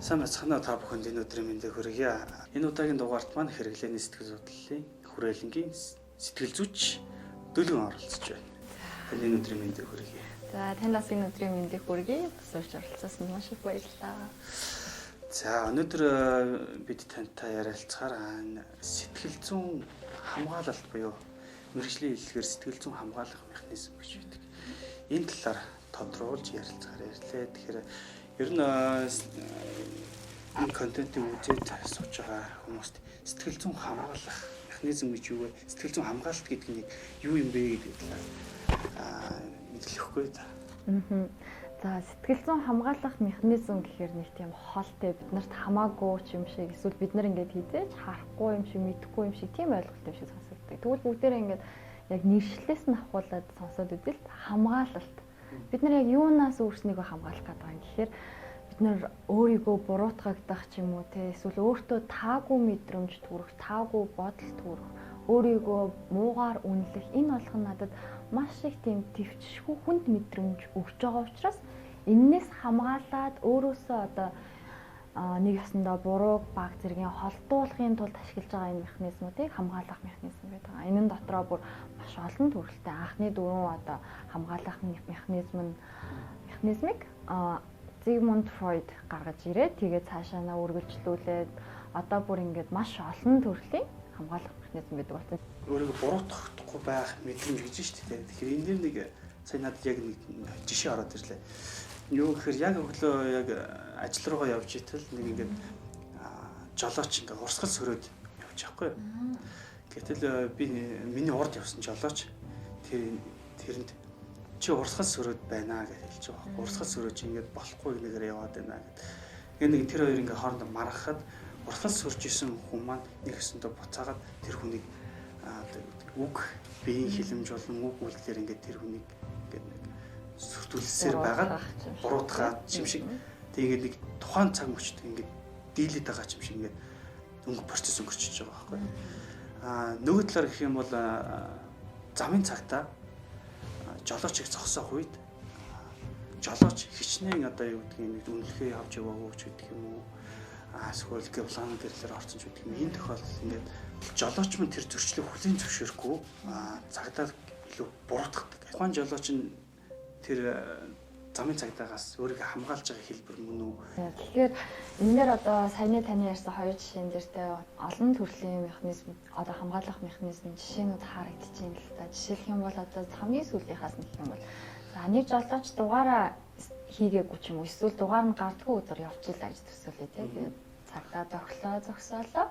Сайн бацхан та бүхэнд энэ өдрийн мэндийг хүргье. Энэ удаагийн дугаарт маань хэрэглээний сэтгэл судлалын хүрээлэнгийн сэтгэл зүйч Дөлгөн оролцож байна. Таны энэ өдрийн мэндийг хүргье. За танд бас энэ өдрийн мэндийг хүргье. Сурч оролцсон маш их баярлалаа. За өнөөдөр бид тантай ярилцахаар сэтгэл зүйн хамгаалалт буюу мэргэжлийн хэллэгээр сэтгэл зүйн хамгаалах механизм гэж байдаг. Энэ талаар тодруулж ярилцахаар ярьлаа. Тэгэхээр ер нь энэ контентыг үзээд сууж байгаа хүмүүст сэтгэл зүйн хамгаалах механизм гэж юу вэ? Сэтгэл зүйн хамгаалалт гэдэг нь юу юм бэ гэдэг талаар мэдлэхгүй та. За сэтгэл зүйн хамгаалах механизм гэхээр нэг тийм хоолтой биднэрт хамаагүй юм шиг эсвэл бид нар ингээд хизээж харахгүй юм шиг мэдэхгүй юм шиг тийм ойлголт юм шиг сонсогддог. Тэгвэл бүгдээрээ ингээд яг нэршлээс нь авахуулаад сонсоод үзэл хамгаалалт. Бид нар яг юунаас өөрснийгөө хамгаалах гэдэг юм гэхээр бид нар өөрийгөө буруутгагдах ч юм уу те эсвэл өөртөө таагүй мэдрэмж төрөх, таагүй бодол төрөх, өөрийгөө муугаар үнэлэх энэ болгон надад маш их тийм төвчшгүй хүнд мэдрэмж өгч байгаа учраас эннээс хамгаалаад өөрөөсөө одоо нэг ясандаа бурууг баг зэргийн холдуулахын тулд ашиглаж байгаа энэ механизмуудыг хамгаалах механизм гэдэг. Энэ дотроо бүр маш олон төрөлтэй анхны дөрвөн одоо хамгаалах механизмыг Sigmund Freud гаргаж ирээд тэгээд цаашаа үргэлжлүүлээд одоо бүр ингээд маш олон төрлийн хамгаалах механизм гэдэг болсон. Өөрийгөө буруутгахгүй байх мэдрэмж гэж шүү дээ. Тэгэхээр энэ дэр нэг сая надад яг нэг жишээ ороод ирлээ. Юу гэхээр яг өглөө яг ажил руугаа явж итэл нэг ингээд жолооч ингээд урсгал сөрөөд явж байхгүй юу. Гэтэл би миний урд явсан жолооч тэрэнд чи урсгал сөрөөд байна гэж хэлж байгаа. Урсгал сөрөөж ингээд болохгүй нэгээр яваад байна гэдэг. Ингээд нэг тэр хоёр ингээд хоорондоо маргахад урсгал сөрж исэн хүн маань нэг өсөндөө буцаагаад тэр хүнийг үг биеийн хилэмж болон үг үйлдэлээр ингээд тэр хүнийг ингээд сүртүүлсээр байгаад буруутгаад юм шиг тэгээд нэг тухайн цаг мөчт ингээд дийлээд байгаа юм шиг ингээд өнгө процесс өнгөрчөж байгаа байхгүй. Нөгөө талаар гэх юм бол замын цагтаа жолоочийг зогсоох үед жолооч хичнээн одоо юу гэдгийг нэг үнэлгээ авч яваагүй ч гэдэг юм уу. Эсвэл план гэрлэлээр орсон ч гэдэг юм. Энэ тохиолдолд ингээд жолооч мань тэр зөрчлийг хүлээн зөвшөөрөхгүй цагдаа илүү буруутгадаг. Тухайн жолооч нь тэр замын цагдаагаас өөрийгөө хамгаалж байгаа хэлбэр мөн үү? Тэгэхээр энэ дээр одоо саяны таны ярьсан хоёр жишээн дээр те олон төрлийн механизм одоо хамгаалах механизм жишээнүүд харагдчихээн л та. Жишээлх юм бол одоо хамгийн сүүлийнхаас нэг юм бол за нэг жолооч дугаараа хийгээгүй ч юм уу эсвэл дугаар нь гардгүй өдөр явчихлаа гэж төсөөлөө те. Тэгээд цагдаа зогсоолоо.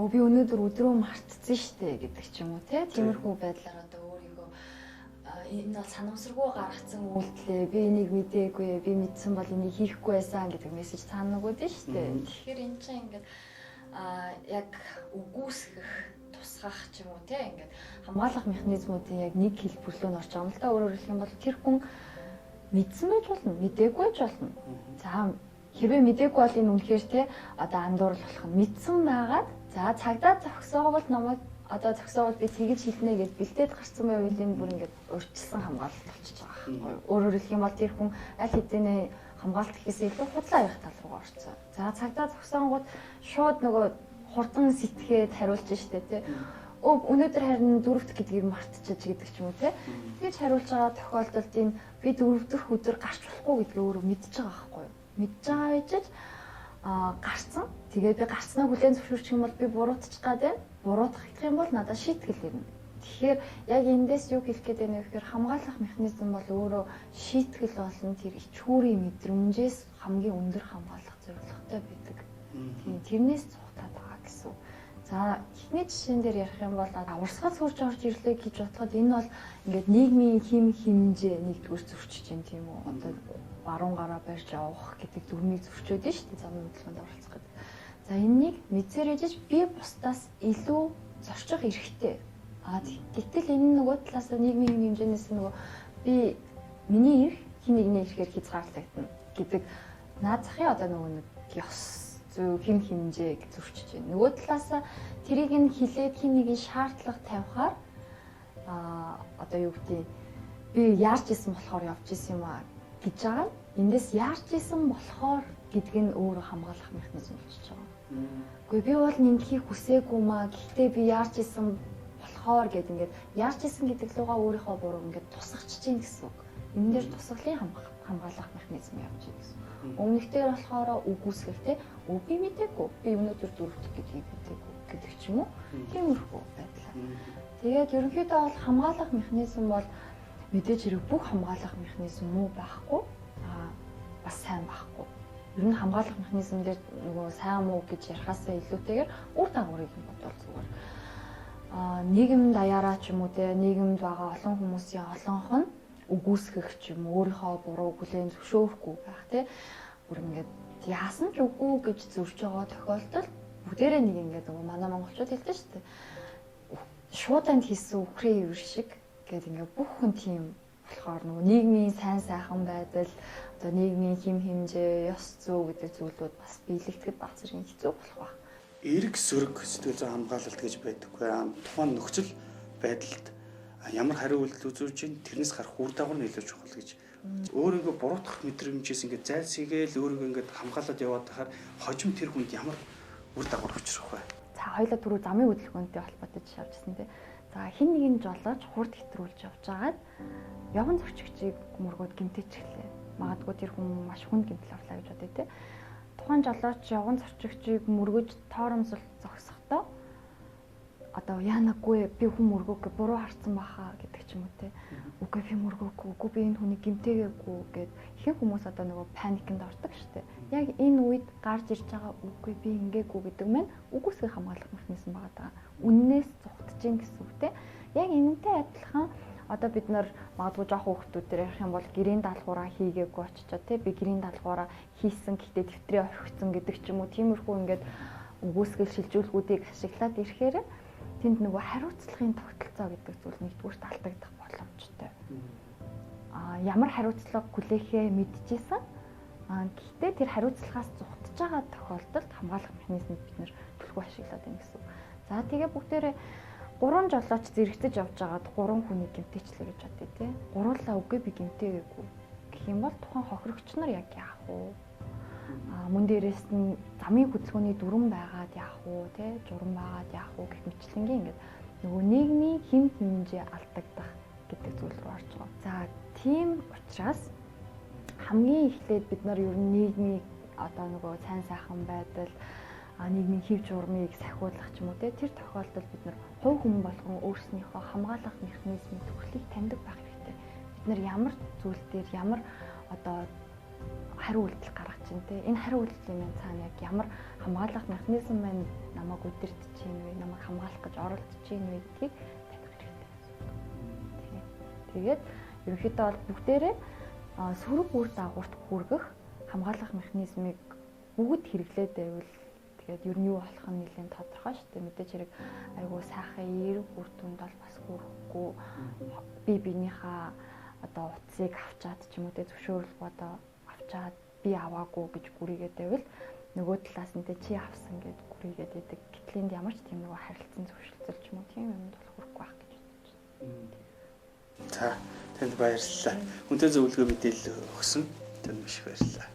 Би өнөөдөр өдрөө мартсан штэ гэдэг ч юм уу те. Тиймэрхүү байдлаар одоо өөрийгөө энэ бол санамсаргүй гаргацсан үйлдэлээ би энийг мэдээгүй би мэдсэн бол энийг хийхгүй байсан гэдэг мессеж цаана нөгөөд нь штэ. Тэгэхээр эн чинь ингээд яг үгүйсгэх тусгах ч юм уу те ингээд хамгаалах механизмуудын яг нэг хэлбэрлөө нь орж байгаа юм л да. Өөрөөр хэлэх юм бол тэр хүн мэдсэн байж болно, мэдээгүй ч болно. За хэрвээ мэдээгүй бол энэ үнэхээр те одоо андуурал болох нь мэдсэн байгаад за цагдаа зогсоовол намайг одоо зогсоовол би тэгж хэлнэ гэж бэлдээд гарсан байвал энэ бүр ингээд урьдчилсан хамгаалалт болчихж байгаа. Өөрөөр хэлэх юм бол тэр хүн аль хэдийнэ хамгаалалт гэхээс илүү худлаа явах тал руу орцсон. За цагдаа зогсонгууд шууд нөгөө хурдан сэтгээд хариулж штэ те. Өнөөдөр харин дөрөвт гэдгийг мартчихж гэдэг ч юм уу те. Тэгж хариулж байгаа тохиолдолд энэ би дөрөв дэх өдөр гарч болохгүй гэдгийг өөрөө мэдчихэж байгаа байхгүй юу? Мэдж байгаа байж гарцсан. Тэгээд би гарцнаа хүлээн зөвшөөрчих юм бол би буруутчих гад байна. Буруутгах гэх юм бол надад шийтгэл ирнэ. Тэгэхээр яг эндээс юу хэлэх гээд байна вэ гэхээр хамгаалах механизм бол өөрөө шийтгэл болон тэр ичгүүрийн мэдрэмжээс хамгийн өндөр хамгаалах зорилготой байдаг. Тэрнээс цухтаад байгаа гэсэн. За эхний жишээн дээр ярих юм бол урсгал сурж орж ирлээ гэж бодлоход энэ бол ингээд нийгмийн хэмжээ нэгдүгээр зөрчиж юм тийм үү. Одоо баруун гараа барьж явах гэдэг дүрмийг зөрчөөд нь шүү дээ замын хөдөлгөөнд оролцох гэдэг. За энэнийг мэдсээрэж би бусдаас илүү зорчих эрхтэй. Гэтэл энэ нөгөө талаас нийгмийн хэмжээнээс нөгөө би миний эрх хин нэгний эрхээр хязгаарлагдана гэдэг наад захын одоо нөгөө нэг ёс зөв хэм хэмжээг зөрчиж байна. Нөгөө талаас тэрийг нь хилээд хин нэгний шаардлага тавихаар одоо юу гэдэг би яарч исэн болохоор явж исэн юм аа гэж байгаа. Эндээс яарч исэн болохоор гэдг нь өөрөө хамгаалах механизм болчихж байгаа. Гэхдээ би бол ингэхийг хүсээгүй маа. Гэхдээ би яарч исэн болохоор гэдэг ингээд яарч исэн гэдэг лугаа өөрийнхөө буруу ингээд тусгачж чинь гэсэн үг. Энэ дээр тусгалын хамгаалах механизм явж байгаа гэсэн. Өмнөхдөр болохоор үгүйсгэх те би мэдээгүй. Би өнөөдөр дөрөвдөх гэдгийг мэдээгүй гэдэг ч юм уу. Тиймэрхүү байдлаа. Тэгээд ерөнхийдөө бол хамгаалах механизм бол мэдээж хэрэг бүх хамгаалах механизм муу байхгүй. Бас сайн байхгүй. Ер нь хамгаалах механизм дээр нөгөө сайн муу гэж ярихаасаа илүүтэйгээр үр дагаврыг нь бодвол зүгээр. Нийгэм даяараа ч юм уу те нийгэмд байгаа олон хүмүүсийн олонх нь үгүйсгэх ч юм өөрийнхөө буруу хүлээн зөвшөөрөхгүй байх те бүр ингээд яасан ч үгүй гэж зөрж байгаа тохиолдолд бүгдээрээ нэг ингээд нөгөө манай монголчууд хэлдэг шүү дээ. Шууданд хийсэн үхрийн ивэр шиг гэдэг ингээд бүх хүн тийм болохоор нөгөө нийгмийн сайн сайхан байдал одоо нийгмийн хим хэмжээ, ёс зүй гэдэг зүйлүүд бас биелэгдэхэд баг зэрэг хэцүү болох баг. Эрг сөрөг сэтгэл зүйн хамгаалалт гэж байдаггүй. Тухайн нөхцөл байдалд ямар хариу үйлдэл үзүүлж чинь тэрнээс гарах үр дагавар нь илүү чухал гэж. Өөрийгөө буруутгах мэдрэмжээс ингээд зайлсхийгээл өөрийгөө ингээд хамгаалаад яваад тахаар хожим тэр хүнд ямар үр дагавар учрах вэ? За хоёулаа түрүү замын хөдөлгөөнтэй холбоотой жишээ авчихсан тийм. За хин нэг нь жолооч хурд хэтрүүлж явж байгаад явган зөрчигчийг мөргөөд гэмтэж эхлэв. Магадгүй тэр хүн маш хүнд гэмтэл авлаа гэж бодъё те. Тухайн жолооч явган зөрчигчийг мөргөж торомсол зогсохдоо одоо яанаггүй би хүн мөргөөг буруу харсан баха гэдэг ч юм уу те. Үгүй би мөргөөгүй, үгүй би энэ хүнийг гэмтээгээгүй гэд ихэнх хүмүүс одоо нөгөө паникнд ордог штэ. Яг энэ үед гарч ирж байгаа үгүй би ингээгүй гэдэг мэн үгүйсгэх хамгаалах механизм байгаа даа. Үннээс зугтаж гин гэсэн үг те. Яг энэнтэй адилхан одоо бид нар магадгүй жоох хүүхдүүдээр ярих юм бол гэрийн даалгавраа хийгээгүй очичоо те би гэрийн даалгавраа хийсэн гэхдээ дэвтрээ орхигдсон гэдэг ч юм уу тиймэрхүү ингээд үгүйсгэл шилжүүлгүүдийг ашиглаад ирэхээр тэнд нөгөө хариуцлагын тогтолцоо гэдэг зүйл нэгдүгürt алдагдах боломжтой. Ямар хариуцлага хүлээхээ мэдчихсэн. Гэхдээ тэр хариуцлагаас зугтаж байгаа тохиолдолд хамгаалах механизмыг бид нэр төлхөө ашиглаад байна гэсэн. За тэгээ бүгдээрээ 3 жолооч зэрэгцэж явж байгаад 3 хүнийг гэмтээчлээ гэж бодъё те. Гурлаа үгүй би гэмтээгээгүй гэх юм бол тухайн хохирогч нар яг яах вэ? Мөн дээрээс нь замын хөдөлгөөний дүрэн байгаад яах вэ те? Журам байгаад яах вэ гэх мэтлэнгийн ингээд нөгөө нийгмийн хэм хэмжээ алдагдах гэдэг зүйл рүү орж байгаа. За тийм учраас хамгийн эхлээд бид нар ер нь нийгмийн одоо нөгөө сайн сайхан байдал нийгмийн хэв журмыг сахиулах ч юм уу те тэр тохиолдолд бид нар хувь хүн болгон өөрснийхөө хамгаалах механизмын төвхлийг таньдаг байх хэрэгтэй. Бид нар ямар зүйл дээр ямар одоо хариу үйлдэл гаргаж чинь те энэ хариу үйлдэлийн маань цаана яг ямар хамгаалах механизм маань намайг удирдах чинь вэ намайг хамгаалах гэж оролдож чинь вэ гэдгийг таних хэрэгтэй. Тэгээд ерөнхийдөө бол бүгдээрээ сөрөг үр дагаварт хүргэх хамгаалах механизмыг бүгд хэрэглээд байвал тэгээд ер нь юу болох нь нэлээд тодорхой шүү дээ. Мэдээж хэрэг айгуу сайхан эерэг үр дүнд бол бас хүрэхгүй би биенийхээ одоо утсыг авчаад ч юм уу те зөвшөөрөл одоо авчаад би аваагүй гэж гүрийгээд байвал нөгөө талаас нь те чи авсан гэд гүрийгээд байдаг. Гэтэл энд ямар ч тийм нөгөө харилцан зөвшөлтсөл ч юм уу тийм юмд бол хүрэхгүй байх гэж бодож байна. За танд баярлалаа. Хүнтэй зөвлөгөө мэдээлэл өгсөн. Танд маш их баярлалаа.